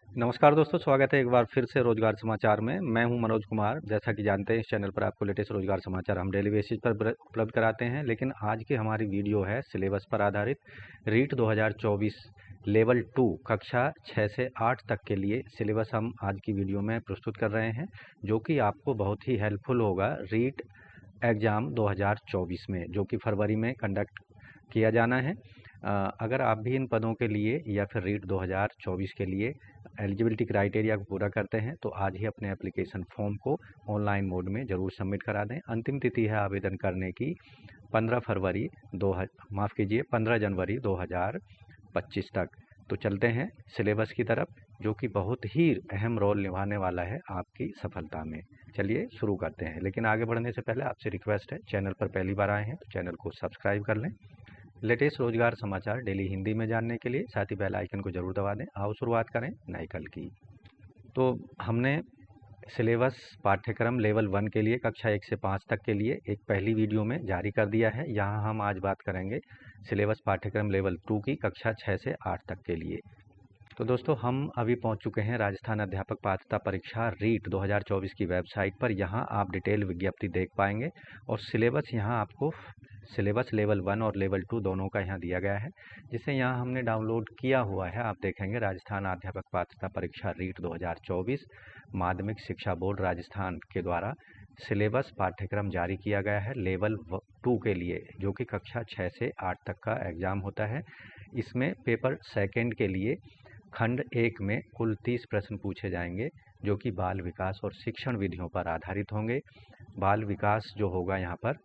नमस्कार दोस्तों, स्वागत है एक बार फिर से रोजगार समाचार में। मैं हूं मनोज कुमार। जैसा कि जानते हैं, इस चैनल पर आपको लेटेस्ट रोजगार समाचार हम डेली बेसिस पर उपलब्ध कराते हैं। लेकिन आज की हमारी वीडियो है सिलेबस पर आधारित। रीट 2024 लेवल 2 कक्षा 6 से 8 तक के लिए सिलेबस हम आज की वीडियो में प्रस्तुत कर रहे हैं, जो कि आपको बहुत ही हेल्पफुल होगा रीट एग्ज़ाम 2024 में, जो कि फरवरी में कंडक्ट किया जाना है। अगर आप भी इन पदों के लिए या फिर रीट 2024 के लिए एलिजिबिलिटी क्राइटेरिया को पूरा करते हैं तो आज ही अपने एप्लीकेशन फॉर्म को ऑनलाइन मोड में ज़रूर सबमिट करा दें। अंतिम तिथि है आवेदन करने की 15 जनवरी 2025 तक। तो चलते हैं सिलेबस की तरफ, जो कि बहुत ही अहम रोल निभाने वाला है आपकी सफलता में। चलिए शुरू करते हैं। लेकिन आगे बढ़ने से पहले आपसे रिक्वेस्ट है, चैनल पर पहली बार आए हैं तो चैनल को सब्सक्राइब कर लें। लेटेस्ट रोजगार समाचार डेली हिंदी में जानने के लिए साथ ही बेल आइकन को जरूर दबा दें। आओ शुरुआत करें नए कल की। तो हमने सिलेबस पाठ्यक्रम लेवल 1 के लिए कक्षा 1 से 5 तक के लिए एक पहली वीडियो में जारी कर दिया है। यहाँ हम आज बात करेंगे सिलेबस पाठ्यक्रम लेवल 2 की कक्षा 6 से 8 तक के लिए। तो दोस्तों, हम अभी पहुंच चुके हैं राजस्थान अध्यापक पात्रता परीक्षा रीट 2024 की वेबसाइट पर। यहां आप डिटेल विज्ञप्ति देख पाएंगे और सिलेबस यहां आपको सिलेबस लेवल 1 और लेवल 2 दोनों का यहां दिया गया है, जिसे यहां हमने डाउनलोड किया हुआ है। आप देखेंगे राजस्थान अध्यापक पात्रता परीक्षा रीट 2024 माध्यमिक शिक्षा बोर्ड राजस्थान के द्वारा सिलेबस पाठ्यक्रम जारी किया गया है लेवल 2 के लिए, जो कि कक्षा 6 से 8 तक का एग्ज़ाम होता है। इसमें पेपर सेकेंड के लिए खंड 1 में कुल 30 प्रश्न पूछे जाएंगे, जो कि बाल विकास और शिक्षण विधियों पर आधारित होंगे। बाल विकास जो होगा यहाँ पर,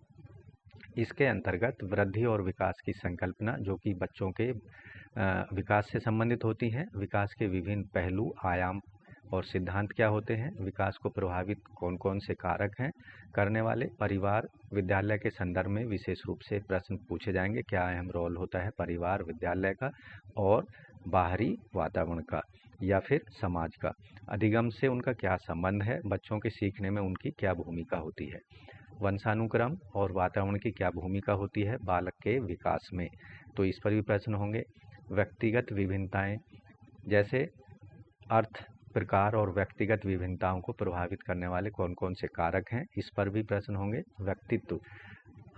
इसके अंतर्गत वृद्धि और विकास की संकल्पना, जो कि बच्चों के विकास से संबंधित होती हैं। विकास के विभिन्न पहलू, आयाम और सिद्धांत क्या होते हैं। विकास को प्रभावित कौन कौन से कारक हैं करने वाले। परिवार विद्यालय के संदर्भ में विशेष रूप से प्रश्न पूछे जाएंगे। क्या अहम रोल होता है परिवार विद्यालय का और बाहरी वातावरण का या फिर समाज का। अधिगम से उनका क्या संबंध है। बच्चों के सीखने में उनकी क्या भूमिका होती है। वंशानुक्रम और वातावरण की क्या भूमिका होती है बालक के विकास में, तो इस पर भी प्रश्न होंगे। व्यक्तिगत विभिन्नताएं, जैसे अर्थ, प्रकार और व्यक्तिगत विभिन्नताओं को प्रभावित करने वाले कौन कौन से कारक हैं, इस पर भी प्रश्न होंगे। व्यक्तित्व,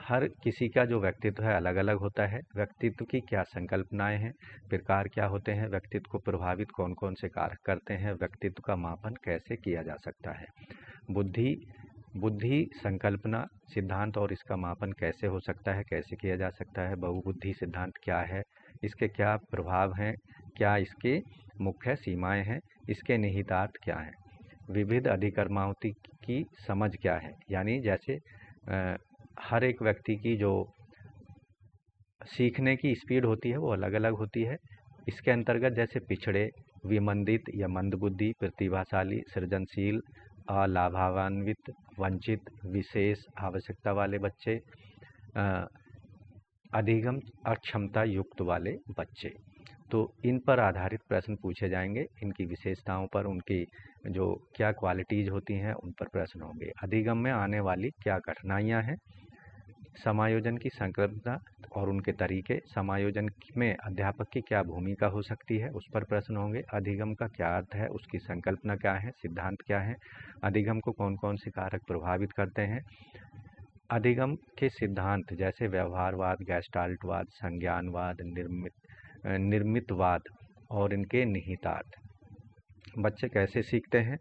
हर किसी का जो व्यक्तित्व है अलग अलग होता है। व्यक्तित्व की क्या संकल्पनाएं हैं। प्रकार क्या होते हैं। व्यक्तित्व को प्रभावित कौन कौन से कारक करते हैं। व्यक्तित्व का मापन कैसे किया जा सकता है। बुद्धि, बुद्धि संकल्पना सिद्धांत और इसका मापन कैसे हो सकता है, कैसे किया जा सकता है। बहुबुद्धि सिद्धांत क्या है, इसके क्या प्रभाव हैं, क्या इसके मुख्य सीमाएं हैं, इसके निहितार्थ क्या हैं। विविध अधिकर्मावती की समझ क्या है, यानी जैसे हर एक व्यक्ति की जो सीखने की स्पीड होती है वो अलग अलग होती है। इसके अंतर्गत जैसे पिछड़े, विमंदित या मंदबुद्धि, प्रतिभाशाली, सृजनशील, अलाभान्वित, वंचित, विशेष आवश्यकता वाले बच्चे, अधिगम अक्षमता युक्त वाले बच्चे। तो इन पर आधारित प्रश्न पूछे जाएंगे। इनकी विशेषताओं पर, उनकी जो क्या क्वालिटीज़ होती हैं उन पर प्रश्न होंगे। अधिगम में आने वाली क्या कठिनाइयाँ हैं। समायोजन की संकल्पना और उनके तरीके। समायोजन में अध्यापक की क्या भूमिका हो सकती है, उस पर प्रश्न होंगे। अधिगम का क्या अर्थ है, उसकी संकल्पना क्या है, सिद्धांत क्या है। अधिगम को कौन कौन से कारक प्रभावित करते हैं। अधिगम के सिद्धांत जैसे व्यवहारवाद, गैस्टाल्टवाद, संज्ञानवाद, निर्मितवाद और इनके निहितार्थ। बच्चे कैसे सीखते हैं।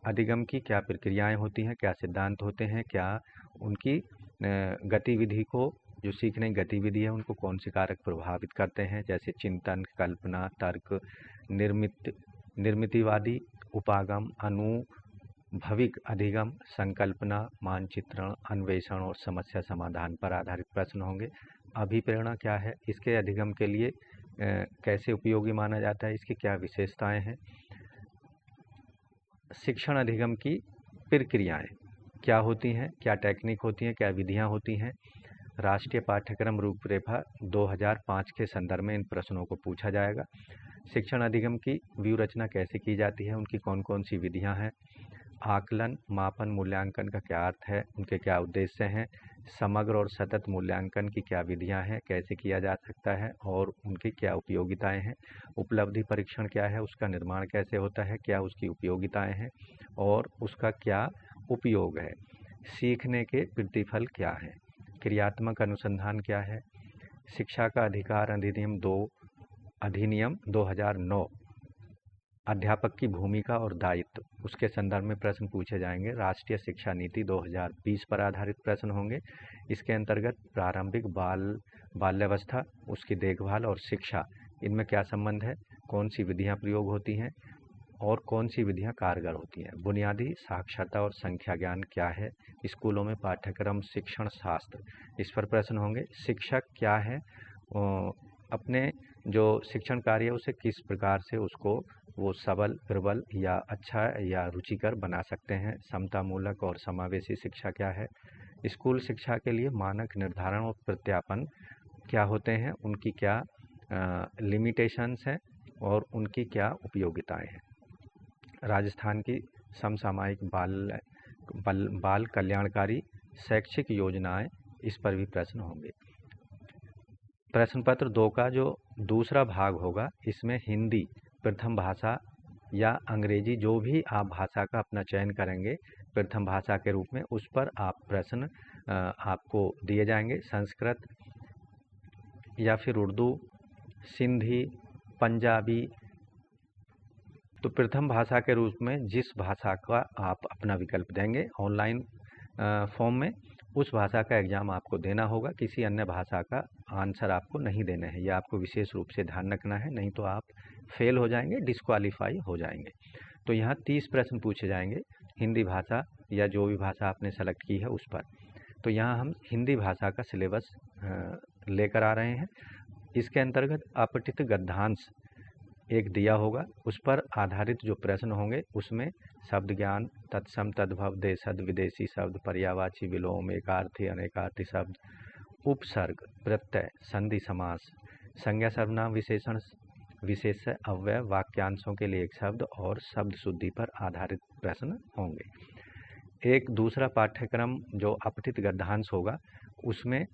अधिगम की क्या प्रक्रियाएं होती हैं, क्या सिद्धांत होते हैं, क्या उनकी गतिविधि को, जो सीखने की गतिविधि है उनको कौन से कारक प्रभावित करते हैं, जैसे चिंतन, कल्पना, तर्क, निर्मितिवादी, उपागम, अनुभविक अधिगम, संकल्पना, मानचित्रण, अन्वेषण और समस्या समाधान पर आधारित प्रश्न होंगे। अभिप्रेरणा क्या है, इसके अधिगम के लिए कैसे उपयोगी माना जाता है, इसकी क्या विशेषताएं हैं। शिक्षण अधिगम की प्रक्रियाएं क्या होती हैं, क्या टेक्निक होती हैं, क्या विधियां होती हैं। राष्ट्रीय पाठ्यक्रम रूपरेखा 2005 के संदर्भ में इन प्रश्नों को पूछा जाएगा। शिक्षण अधिगम की व्यूह रचना कैसे की जाती है, उनकी कौन कौन सी विधियां हैं। आकलन, मापन, मूल्यांकन का क्या अर्थ है, उनके क्या उद्देश्य हैं, समग्र और सतत मूल्यांकन की क्या विधियां हैं, कैसे किया जा सकता है और उनकी क्या उपयोगिताएं हैं, उपलब्धि परीक्षण क्या है, उसका निर्माण कैसे होता है, क्या उसकी उपयोगिताएं हैं और उसका क्या उपयोग है, सीखने के प्रतिफल क्या हैं, क्रियात्मक अनुसंधान क्या है, शिक्षा का अधिकार अधिनियम 2009, अध्यापक की भूमिका और दायित्व, उसके संदर्भ में प्रश्न पूछे जाएंगे। राष्ट्रीय शिक्षा नीति 2020 पर आधारित प्रश्न होंगे। इसके अंतर्गत प्रारंभिक बाल्यावस्था, उसकी देखभाल और शिक्षा, इनमें क्या संबंध है, कौन सी विधियां प्रयोग होती हैं और कौन सी विधियां कारगर होती हैं, बुनियादी साक्षरता और संख्या ज्ञान क्या है, स्कूलों में पाठ्यक्रम शिक्षण शास्त्र, इस पर प्रश्न होंगे। शिक्षक क्या है, अपने जो शिक्षण कार्य है उसे किस प्रकार से उसको वो सबल, प्रबल या अच्छा या रुचिकर बना सकते हैं, समतामूलक और समावेशी शिक्षा क्या है, स्कूल शिक्षा के लिए मानक निर्धारण और प्रत्यापन क्या होते हैं, उनकी क्या लिमिटेशंस हैं और उनकी क्या उपयोगिताएं हैं, राजस्थान की समसामयिक बाल कल्याणकारी शैक्षिक योजनाएं, इस पर भी प्रश्न होंगे। प्रश्न पत्र 2 का जो दूसरा भाग होगा, इसमें हिंदी प्रथम भाषा या अंग्रेजी, जो भी आप भाषा का अपना चयन करेंगे प्रथम भाषा के रूप में, उस पर आप प्रश्न आपको दिए जाएंगे। संस्कृत या फिर उर्दू, सिंधी, पंजाबी, तो प्रथम भाषा के रूप में जिस भाषा का आप अपना विकल्प देंगे ऑनलाइन फॉर्म में, उस भाषा का एग्ज़ाम आपको देना होगा। किसी अन्य भाषा का आंसर आपको नहीं देना है, यह आपको विशेष रूप से ध्यान रखना है, नहीं तो आप फेल हो जाएंगे, डिस्क्वालीफाई हो जाएंगे। तो यहाँ 30 प्रश्न पूछे जाएंगे हिंदी भाषा या जो भी भाषा आपने सेलेक्ट की है उस पर। तो यहाँ हम हिंदी भाषा का सिलेबस लेकर आ रहे हैं। इसके अंतर्गत अपठित गद्यांश एक दिया होगा, उस पर आधारित जो प्रश्न होंगे उसमें शब्द ज्ञान, तत्सम, तद्भव, देशज, विदेशी शब्द, पर्यायवाची, विलोम, एकार्थी, अनेकार्थी शब्द, उपसर्ग, प्रत्यय, संधि समास, संज्ञा, सर्वनाम, विशेषण, विशेष्य, अव्यय, वाक्यांशों के लिए एक शब्द और शब्द शुद्धि पर आधारित प्रश्न होंगे। एक दूसरा पाठ्यक्रम जो अपठित गद्यांश होगा, उसमें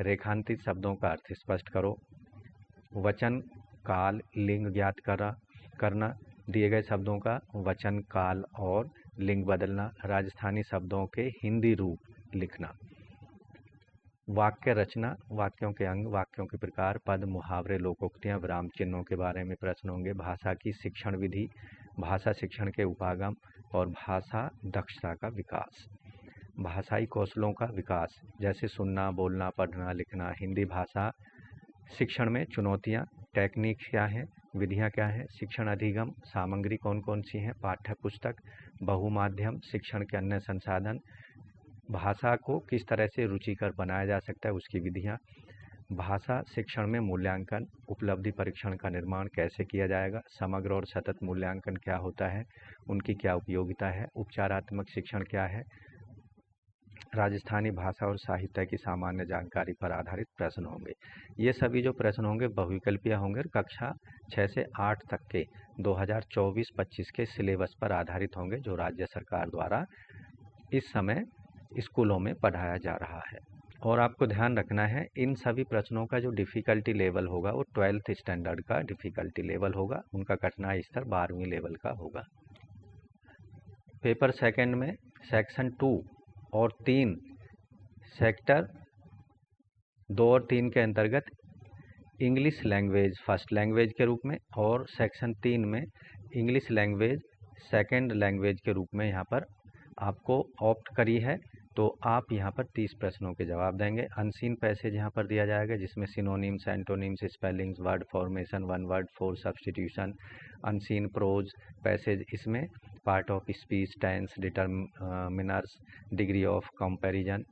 रेखांकित शब्दों का अर्थ स्पष्ट करो, वचन, काल, लिंग ज्ञात करना, दिए गए शब्दों का वचन, काल और लिंग बदलना, राजस्थानी शब्दों के हिंदी रूप लिखना, वाक्य रचना, वाक्यों के अंग, वाक्यों के प्रकार, पद, मुहावरे, लोकोक्तियां, विराम चिन्हों के बारे में प्रश्न होंगे। भाषा की शिक्षण विधि, भाषा शिक्षण के उपागम और भाषा दक्षता का विकास, भाषाई कौशलों का विकास, जैसे सुनना, बोलना, पढ़ना, लिखना। हिंदी भाषा शिक्षण में चुनौतियाँ, टेक्निक क्या है, विधियाँ क्या हैं, शिक्षण अधिगम, सामग्री कौन कौन सी हैं, पाठ्य पुस्तक, बहुमाध्यम शिक्षण के अन्य संसाधन, भाषा को किस तरह से रुचिकर बनाया जा सकता है, उसकी विधियाँ, भाषा शिक्षण में मूल्यांकन, उपलब्धि परीक्षण का निर्माण कैसे किया जाएगा, समग्र और सतत मूल्यांकन क्या होता है, उनकी क्या उपयोगिता है, उपचारात्मक शिक्षण क्या है, राजस्थानी भाषा और साहित्य की सामान्य जानकारी पर आधारित प्रश्न होंगे। ये सभी जो प्रश्न होंगे बहुविकल्पीय होंगे और कक्षा 6 से 8 तक के 2024-25 के सिलेबस पर आधारित होंगे, जो राज्य सरकार द्वारा इस समय स्कूलों में पढ़ाया जा रहा है। और आपको ध्यान रखना है, इन सभी प्रश्नों का जो डिफ़िकल्टी लेवल होगा वो 12th स्टैंडर्ड का डिफ़िकल्टी लेवल होगा, उनका कठिनाई स्तर 12वीं लेवल का होगा। पेपर सेकंड में सेक्शन 2 और 3, सेक्टर 2 और 3 के अंतर्गत इंग्लिश लैंग्वेज फर्स्ट लैंग्वेज के रूप में और सेक्शन 3 में इंग्लिश लैंग्वेज सेकंड लैंग्वेज के रूप में यहाँ पर आपको ऑप्ट करी है। तो आप यहाँ पर 30 प्रश्नों के जवाब देंगे। अनसीन पैसेज यहाँ पर दिया जाएगा, जिसमें synonyms, antonyms, spellings, word formation, one word for substitution, unseen prose passage, इसमें part of speech, tense, determiners, degree of comparison,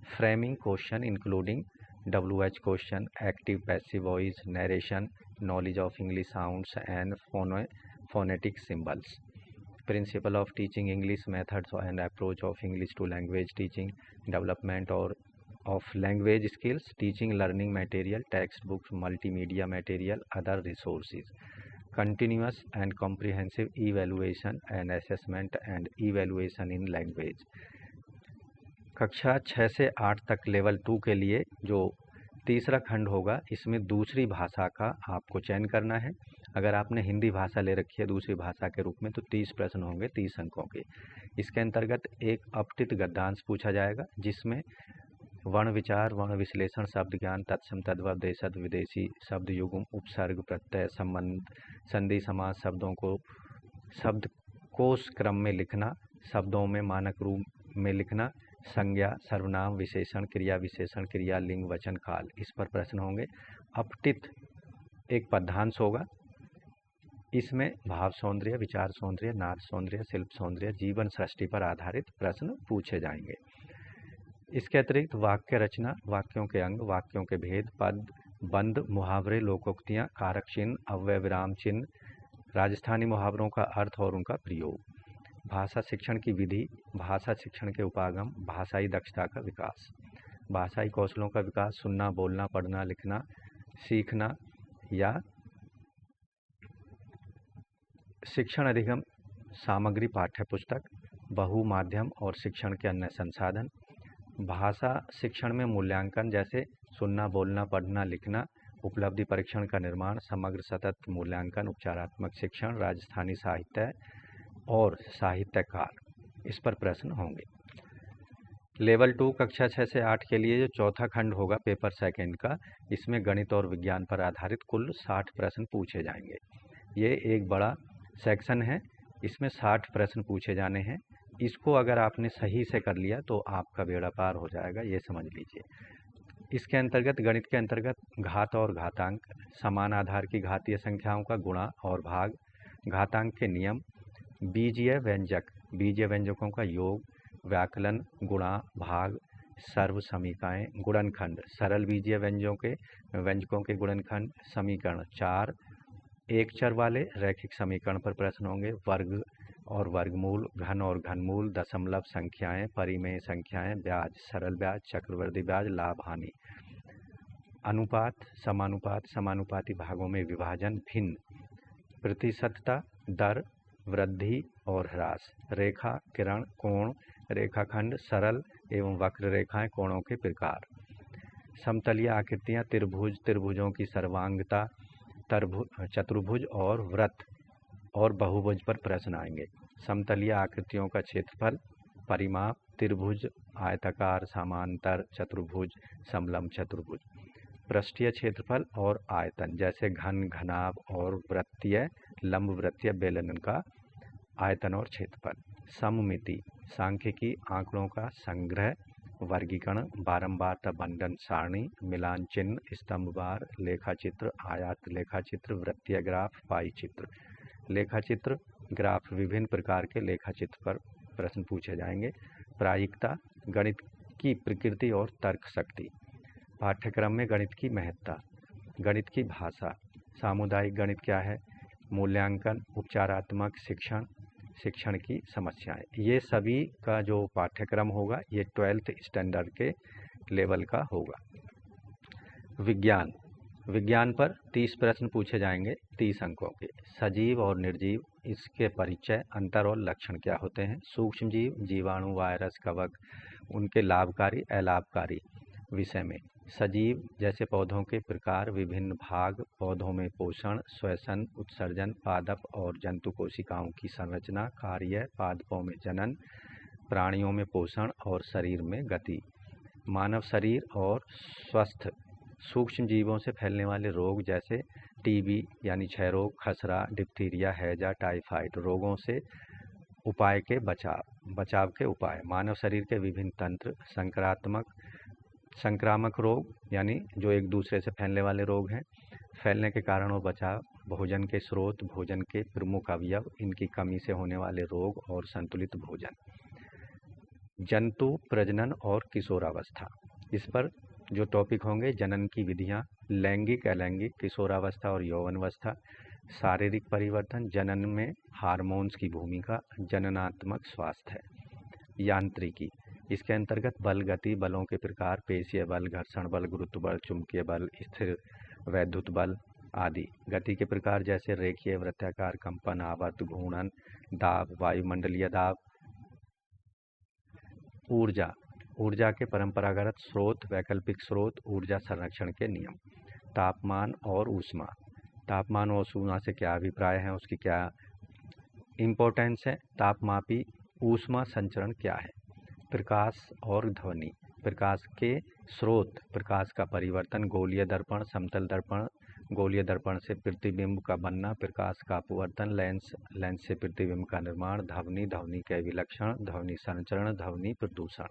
framing question including WH question, active passive voice, narration, knowledge of English sounds and phonetic symbols, principle of teaching English, methods and approach of English to language teaching, development और of language skills, teaching learning material, text books, multimedia material, other resources. Continuous and comprehensive evaluation and assessment and evaluation in language. कक्षा 6 से 8 तक level 2 के लिए जो तीसरा खंड होगा, इसमें दूसरी भाषा का आपको चयन करना है। अगर आपने हिंदी भाषा ले रखी है दूसरी भाषा के रूप में तो 30 प्रश्न होंगे 30 अंकों के। इसके अंतर्गत एक अपठित गद्यांश पूछा जाएगा, जिसमें वर्ण विचार, वर्ण विश्लेषण, शब्द ज्ञान, तत्सम, तद्भव, देशज, विदेशी, शब्द युग्म, उपसर्ग, प्रत्यय, संबंध, संधि, समास, शब्दों को शब्दकोश क्रम में लिखना, शब्दों में मानक रूप में लिखना, संज्ञा, सर्वनाम, विशेषण, क्रिया विशेषण, क्रिया, लिंग, वचन, काल, इस पर प्रश्न होंगे। अपठित एक पद्यांश होगा, इसमें भाव सौंदर्य, विचार सौंदर्य, नाद सौंदर्य, शिल्प सौंदर्य, जीवन सृष्टि पर आधारित प्रश्न पूछे जाएंगे। इसके अतिरिक्त वाक्य रचना, वाक्यों के अंग, वाक्यों के भेद, पद, बंद, मुहावरे, लोकोक्तियाँ, कारक चिन्ह, अव्यय विराम चिन्ह, राजस्थानी मुहावरों का अर्थ और उनका प्रयोग, भाषा शिक्षण की विधि, भाषा शिक्षण के उपागम, भाषाई दक्षता का विकास, भाषाई कौशलों का विकास, सुनना, बोलना, पढ़ना, लिखना, सीखना या शिक्षण अधिगम सामग्री, पाठ्य पुस्तक, बहुमाध्यम और शिक्षण के अन्य संसाधन, भाषा शिक्षण में मूल्यांकन जैसे सुनना, बोलना, पढ़ना, लिखना, उपलब्धि परीक्षण का निर्माण, समग्र सतत मूल्यांकन, उपचारात्मक शिक्षण, राजस्थानी साहित्य और साहित्यकार, इस पर प्रश्न होंगे। लेवल 2 कक्षा 6 से 8 के लिए जो चौथा खंड होगा पेपर सेकंड का, इसमें गणित और विज्ञान पर आधारित कुल 60 प्रश्न पूछे जाएंगे। ये एक बड़ा सेक्शन है, इसमें 60 प्रश्न पूछे जाने हैं। इसको अगर आपने सही से कर लिया तो आपका बेड़ा पार हो जाएगा, ये समझ लीजिए। इसके अंतर्गत गणित के अंतर्गत घात और घातांक, समान आधार की घातीय संख्याओं का गुणा और भाग, घातांक के नियम, बीजीय व्यंजक, बीजीय व्यंजकों का योग, व्याकलन, गुणा, भाग, सर्व समीकाएँ, गुणनखंड, सरल बीजीय व्यंजकों के गुणनखंड, समीकरण 4, एक चर वाले रैखिक समीकरण पर प्रश्न होंगे, वर्ग और वर्गमूल, घन और घनमूल, दशमलव संख्याएं, परिमेय संख्याएं, ब्याज, सरल ब्याज, चक्रवृद्धि ब्याज, लाभ हानि, अनुपात, समानुपात, समानुपाती भागों में विभाजन, भिन्न, प्रतिशतता, दर, वृद्धि और ह्रास, रेखा, किरण, कोण, रेखाखंड, सरल एवं वक्र रेखाएं, कोणों के प्रकार, समतलीय आकृतियां, त्रिभुज, त्रिभुजों की सर्वांगता, चतुर्भुज और वृत्त और बहुभुज पर प्रश्न आएंगे। समतलीय आकृतियों का क्षेत्रफल, परिमाप, त्रिभुज, आयताकार, समांतर, चतुर्भुज, समलंब चतुर्भुज, पृष्ठीय क्षेत्रफल और आयतन जैसे घन, घनाभ और वृत्तीय, लंब वृत्तीय बेलन का आयतन और क्षेत्रफल, सममिति, सांख्यिकी, आंकड़ों का संग्रह, वर्गीकरण, बारंबारता बंटन सारणी, मिलान चिन्ह, स्तंभवार, लेखाचित्र, आयात लेखाचित्र, वृत्तीय ग्राफ, पाई चित्र, लेखाचित्र, ग्राफ, विभिन्न प्रकार के लेखाचित्र पर प्रश्न पूछे जाएंगे। प्रायिकता, गणित की प्रकृति और तर्क शक्ति, पाठ्यक्रम में गणित की महत्ता, गणित की भाषा, सामुदायिक गणित क्या है, मूल्यांकन, उपचारात्मक शिक्षण, शिक्षण की समस्याएं, ये सभी का जो पाठ्यक्रम होगा ये 12th स्टैंडर्ड के लेवल का होगा। विज्ञान, विज्ञान पर 30 प्रश्न पूछे जाएंगे 30 अंकों के। सजीव और निर्जीव, इसके परिचय, अंतर और लक्षण क्या होते हैं, सूक्ष्म जीव, जीवाणु, वायरस, कवक, उनके लाभकारी अलाभकारी विषय में, सजीव जैसे पौधों के प्रकार, विभिन्न भाग, पौधों में पोषण, श्वसन, उत्सर्जन, पादप और जंतु कोशिकाओं की संरचना, कार्य, पादपों में जनन, प्राणियों में पोषण और शरीर में गति, मानव शरीर और स्वस्थ, सूक्ष्म जीवों से फैलने वाले रोग जैसे टीबी यानी क्षय रोग, खसरा, डिप्थीरिया, हैजा, टाइफाइड रोगों से उपाय के बचाव के उपाय, मानव शरीर के विभिन्न तंत्र, संक्रामक रोग यानी जो एक दूसरे से फैलने वाले रोग हैं, फैलने के कारण और बचाव, भोजन के स्रोत, भोजन के प्रमुख अवयव, इनकी कमी से होने वाले रोग और संतुलित भोजन, जंतु प्रजनन और किशोरावस्था, इस पर जो टॉपिक होंगे, जनन की विधियां, लैंगिक, अलैंगिक, किशोरावस्था और यौवनावस्था, शारीरिक परिवर्तन, जनन में हार्मोन्स की भूमिका, जननात्मक स्वास्थ्य, यांत्रिकी, इसके अंतर्गत बल, गति, बलों के प्रकार, पेशीय बल, घर्षण बल, गुरुत्व बल, चुंबकीय बल, स्थिर वैद्युत बल, आदि। गति के प्रकार जैसे रेखीय, वृत्ताकार, कंपन, आवर्त, घूर्णन, दाब, वायुमंडलीय दाब। ऊर्जा, ऊर्जा के परंपरागत स्रोत, वैकल्पिक स्रोत, ऊर्जा संरक्षण के नियम। तापमान और ऊष्मा, तापमान और ऊष्मा से क्या अभिप्राय है, उसकी क्या इम्पोर्टेंस है। तापमापी ऊष्मा संचरण क्या है। प्रकाश और ध्वनि, प्रकाश के स्रोत, प्रकाश का परिवर्तन, गोलीय दर्पण, समतल दर्पण, गोलीय दर्पण से प्रतिबिंब का बनना, प्रकाश का अपवर्तन, लेंस, लेंस से प्रतिबिंब का निर्माण, ध्वनि, ध्वनि के विलक्षण, ध्वनि संचरण, ध्वनि प्रदूषण।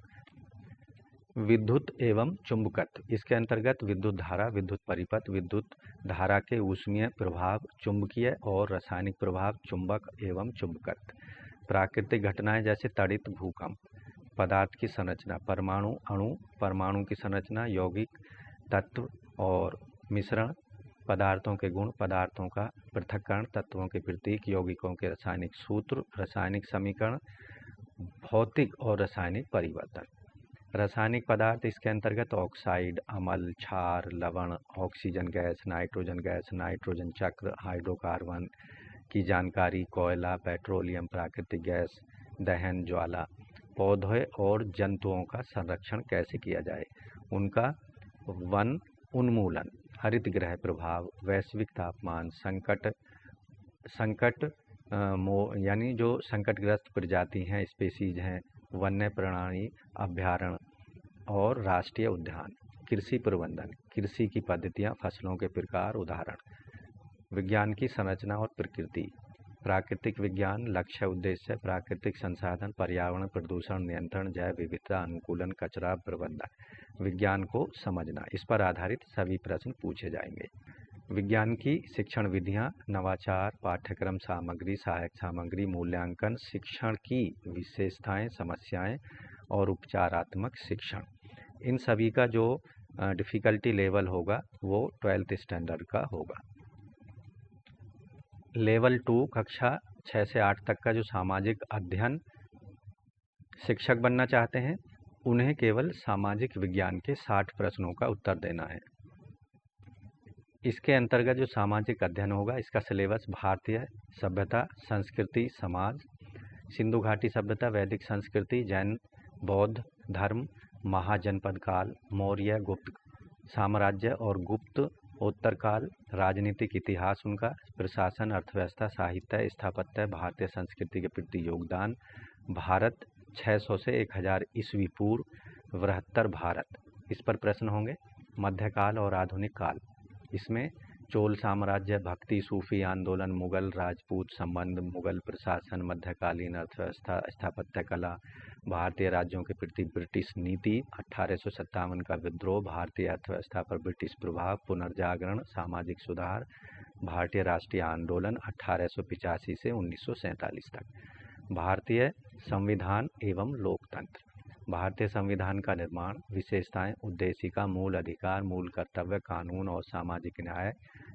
विद्युत एवं चुंबकत्व, इसके अंतर्गत विद्युत धारा, विद्युत परिपथ, विद्युत धारा के ऊष्मीय प्रभाव, चुंबकीय और रासायनिक प्रभाव, चुंबक एवं चुंबकत्व। प्राकृतिक घटनाएं जैसे तड़ित, भूकंप। पदार्थ की संरचना, परमाणु, अणु, परमाणु की संरचना, यौगिक, तत्व और मिश्रण, पदार्थों के गुण, पदार्थों का पृथक्करण, तत्वों के प्रतीक, यौगिकों के रासायनिक सूत्र, रासायनिक समीकरण, भौतिक और रासायनिक परिवर्तन। रासायनिक पदार्थ, इसके अंतर्गत ऑक्साइड, अम्ल, क्षार, लवण, ऑक्सीजन गैस, नाइट्रोजन चक्र, हाइड्रोकार्बन की जानकारी, कोयला, पेट्रोलियम, प्राकृतिक गैस, दहन, ज्वाला। पौधे और जंतुओं का संरक्षण कैसे किया जाए, उनका वन उन्मूलन, हरित गृह प्रभाव, वैश्विक तापमान, संकट यानी जो संकटग्रस्त प्रजाति हैं, स्पीसीज हैं, वन्य प्राणी अभ्यारण्य और राष्ट्रीय उद्यान। कृषि प्रबंधन, कृषि की पद्धतियाँ, फसलों के प्रकार, उदाहरण। विज्ञान की संरचना और प्रकृति, प्राकृतिक विज्ञान, लक्ष्य उद्देश्य, प्राकृतिक संसाधन, पर्यावरण, प्रदूषण नियंत्रण, जैव विविधता अनुकूलन, कचरा प्रबंधन। विज्ञान को समझना, इस पर आधारित सभी प्रश्न पूछे जाएंगे। विज्ञान की शिक्षण विधियाँ, नवाचार, पाठ्यक्रम सामग्री, सहायक सामग्री, मूल्यांकन, शिक्षण की विशेषताएं, समस्याएं और उपचारात्मक शिक्षण। इन सभी का जो डिफ़िकल्टी लेवल होगा वो 12th स्टैंडर्ड का होगा। लेवल 2 कक्षा 6 से 8 तक का जो सामाजिक अध्ययन शिक्षक बनना चाहते हैं उन्हें केवल सामाजिक विज्ञान के 60 प्रश्नों का उत्तर देना है। इसके अंतर्गत जो सामाजिक अध्ययन होगा, इसका सिलेबस भारतीय सभ्यता, संस्कृति, समाज, सिंधु घाटी सभ्यता, वैदिक संस्कृति, जैन बौद्ध धर्म, महाजनपद काल, मौर्य गुप्त साम्राज्य और गुप्त उत्तर काल, राजनीतिक इतिहास उनका, प्रशासन, अर्थव्यवस्था, साहित्य, स्थापत्य, भारतीय संस्कृति के प्रति योगदान, भारत 600 से 1000 ईस्वी पूर्व, बृहत्तर भारत, इस पर प्रश्न होंगे। मध्यकाल और आधुनिक काल, इसमें चोल साम्राज्य, भक्ति, सूफी आंदोलन, मुगल राजपूत संबंध, मुगल प्रशासन, मध्यकालीन अर्थव्यवस्था, स्थापत्य कला, भारतीय राज्यों के प्रति ब्रिटिश नीति, 1857 का विद्रोह, भारतीय अर्थव्यवस्था पर ब्रिटिश प्रभाव, पुनर्जागरण, सामाजिक सुधार, भारतीय राष्ट्रीय आंदोलन 1885 से 1947 तक। भारतीय संविधान एवं लोकतंत्र, भारतीय संविधान का निर्माण, विशेषताएं, उद्देशिका, मूल अधिकार, मूल कर्तव्य, कानून और सामाजिक न्याय,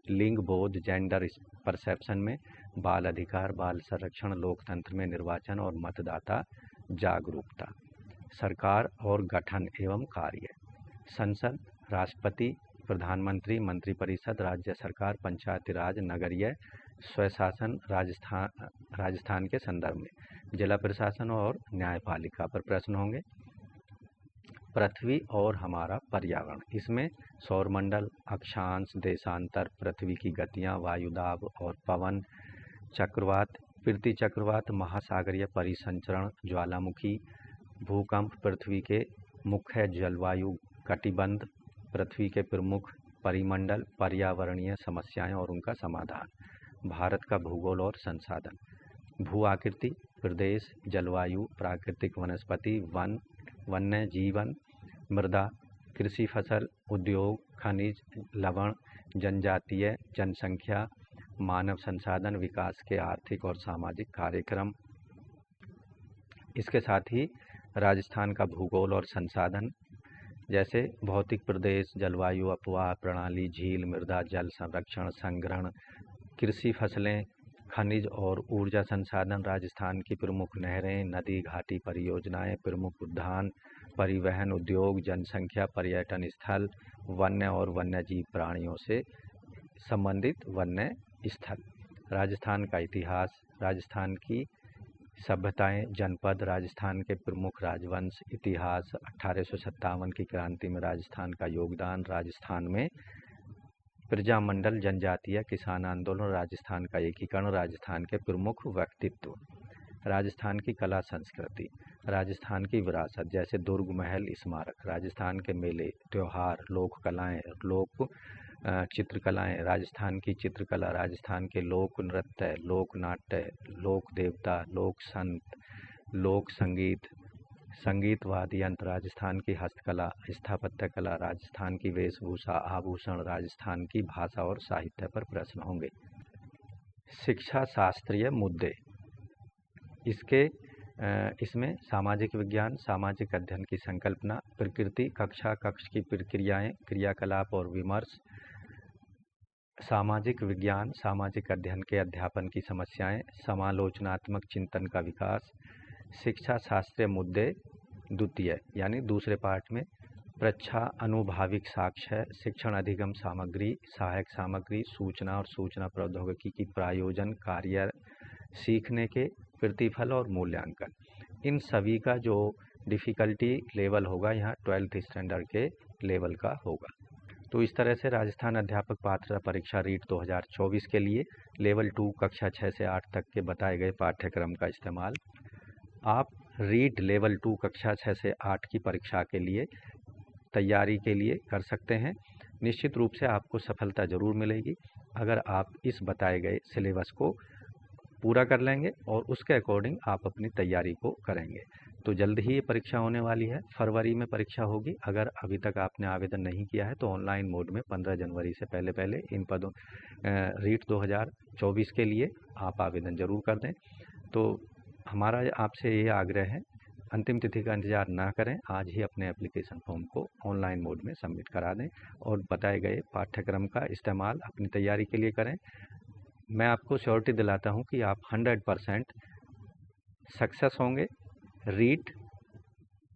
लिंग बोध, जेंडर परसेप्शन में, बाल अधिकार, बाल संरक्षण, लोकतंत्र में निर्वाचन और मतदाता जागरूकता। सरकार और गठन एवं कार्य, संसद, राष्ट्रपति, प्रधानमंत्री, मंत्रिपरिषद, राज्य सरकार, पंचायती राज, नगरीय स्वशासन, राजस्थान के संदर्भ में, जिला प्रशासन और न्यायपालिका पर प्रश्न होंगे। पृथ्वी और हमारा पर्यावरण, इसमें सौरमंडल, अक्षांश, देशांतर, पृथ्वी की गतियाँ, वायुदाब और पवन, चक्रवात, पृथ्वी चक्रवात, महासागरीय परिसंचरण, ज्वालामुखी, भूकंप, पृथ्वी के मुख्य जलवायु कटिबंध, पृथ्वी के प्रमुख परिमंडल, पर्यावरणीय समस्याएं और उनका समाधान, भारत का भूगोल और संसाधन, भू आकृति, प्रदेश, जलवायु, प्राकृतिक वनस्पति, वन, वन्य जीवन, मृदा, कृषि फसल, उद्योग, खनिज, लवण, जनजातीय, जनसंख्या, मानव संसाधन, विकास के आर्थिक और सामाजिक कार्यक्रम। इसके साथ ही राजस्थान का भूगोल और संसाधन जैसे भौतिक प्रदेश, जलवायु, अपवाह प्रणाली, झील, मृदा, जल संरक्षण, संग्रहण, कृषि फसलें, खनिज और ऊर्जा संसाधन, राजस्थान की प्रमुख नहरें, नदी घाटी परियोजनाएं, प्रमुख उद्यान, परिवहन, उद्योग, जनसंख्या, पर्यटन स्थल, वन्य और वन्यजीव प्राणियों से संबंधित वन्य स्थल, राजस्थान का इतिहास, राजस्थान की सभ्यताएं, जनपद, राजस्थान के प्रमुख राजवंश, इतिहास, 1857 की क्रांति में राजस्थान का योगदान, राजस्थान में प्रजामंडल, जनजातीय किसान आंदोलन, राजस्थान का एकीकरण, राजस्थान के प्रमुख व्यक्तित्व, राजस्थान की कला संस्कृति, राजस्थान की विरासत जैसे दुर्ग, महल, स्मारक, राजस्थान के मेले, त्योहार, लोक कलाएं, लोक चित्रकलाएं, राजस्थान की चित्रकला, राजस्थान के लोक नृत्य, लोक नाट्य, लोक देवता, लोक संत, लोक संगीत, संगीत वाद्य यंत्र, राजस्थान की हस्तकला, स्थापत्य कला, राजस्थान की वेशभूषा, आभूषण, राजस्थान की भाषा और साहित्य पर प्रश्न होंगे। शिक्षा शास्त्रीय मुद्दे, इसमें सामाजिक विज्ञान, सामाजिक अध्ययन की संकल्पना, प्रकृति, कक्षा, कक्ष की प्रक्रियाएं, क्रियाकलाप और विमर्श, सामाजिक विज्ञान, सामाजिक अध्ययन के अध्यापन की समस्याएं, समालोचनात्मक चिंतन का विकास, शिक्षा शास्त्रीय मुद्दे द्वितीय यानी दूसरे पार्ट में प्रच्छा अनुभाविक साक्ष्य, शिक्षण अधिगम सामग्री, सहायक सामग्री, सूचना और सूचना प्रौद्योगिकी की प्रायोजन कार्य, सीखने के प्रतिफल और मूल्यांकन, इन सभी का जो डिफ़िकल्टी लेवल होगा यहाँ 12th स्टैंडर्ड के लेवल का होगा। तो इस तरह से राजस्थान अध्यापक पात्रता परीक्षा रीट 2024 के लिए लेवल 2 कक्षा 6 से 8 तक के बताए गए पाठ्यक्रम का इस्तेमाल आप रीट लेवल 2 कक्षा 6 से 8 की परीक्षा के लिए तैयारी के लिए कर सकते हैं। निश्चित रूप से आपको सफलता ज़रूर मिलेगी अगर आप इस बताए गए सिलेबस को पूरा कर लेंगे और उसके अकॉर्डिंग आप अपनी तैयारी को करेंगे। तो जल्द ही ये परीक्षा होने वाली है, फरवरी में परीक्षा होगी। अगर अभी तक आपने आवेदन नहीं किया है तो ऑनलाइन मोड में 15 जनवरी से पहले इन पदों रीट 2024 के लिए आप आवेदन ज़रूर कर दें। तो हमारा आपसे ये आग्रह है, अंतिम तिथि का इंतज़ार ना करें, आज ही अपने एप्लीकेशन फॉर्म को ऑनलाइन मोड में सबमिट करा दें और बताए गए पाठ्यक्रम का इस्तेमाल अपनी तैयारी के लिए करें। मैं आपको श्योरिटी दिलाता हूं कि आप 100% सक्सेस होंगे रीट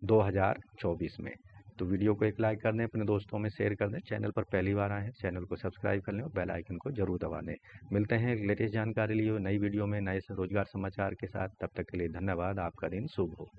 2024 में। तो वीडियो को एक लाइक कर दें, अपने दोस्तों में शेयर कर दें। चैनल पर पहली बार आए हैं, चैनल को सब्सक्राइब कर लें और बेल आइकन को जरूर दबा दें। मिलते हैं एक लेटेस्ट जानकारी लिए नई वीडियो में नए रोजगार समाचार के साथ। तब तक के लिए धन्यवाद। आपका दिन शुभ हो।